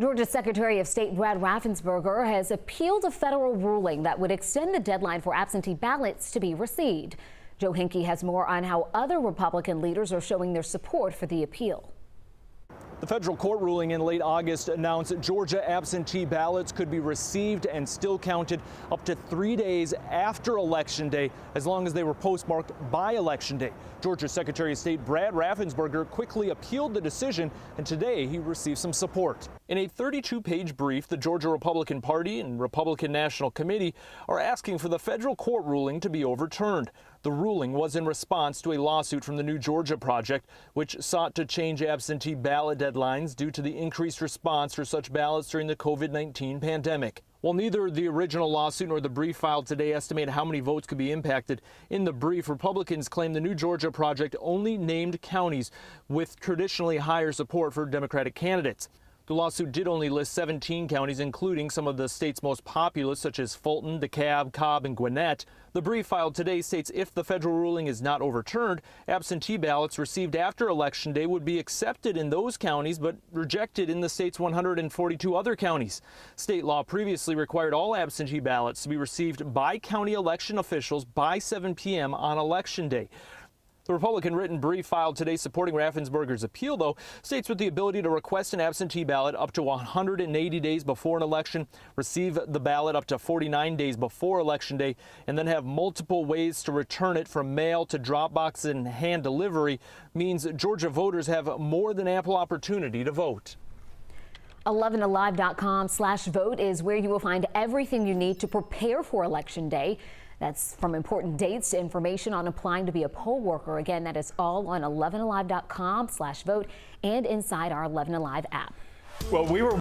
Georgia Secretary of State Brad Raffensperger has appealed a federal ruling that would extend the deadline for absentee ballots to be received. Joe Hinkie has more on how other Republican leaders are showing their support for the appeal. The federal court ruling in late August announced that Georgia absentee ballots could be received and still counted up to 3 days after Election Day, as long as they were postmarked by Election Day. Georgia Secretary of State Brad Raffensperger quickly appealed the decision, and today he received some support. In a 32-page brief, the Georgia Republican Party and Republican National Committee are asking for the federal court ruling to be overturned. The ruling was in response to a lawsuit from the New Georgia Project, which sought to change absentee ballot deadlines due to the increased response for such ballots during the COVID-19 pandemic. While neither the original lawsuit nor the brief filed today estimate how many votes could be impacted, in the brief, Republicans claim the New Georgia Project only named counties with traditionally higher support for Democratic candidates. The lawsuit did only list 17 counties, including some of the state's most populous, such as Fulton, DeKalb, Cobb, and Gwinnett. The brief filed today states if the federal ruling is not overturned, absentee ballots received after Election Day would be accepted in those counties but rejected in the state's 142 other counties. State law previously required all absentee ballots to be received by county election officials by 7 p.m. on Election Day. The Republican written brief filed today supporting Raffensperger's appeal, though, states with the ability to request an absentee ballot up to 180 days before an election, receive the ballot up to 49 days before Election Day, and then have multiple ways to return it from mail to drop box and hand delivery means Georgia voters have more than ample opportunity to vote. 11alive.com/vote is where you will find everything you need to prepare for Election Day. That's from important dates to information on applying to be a poll worker. Again, that is all on 11alive.com/vote and inside our 11 Alive app. Well, we were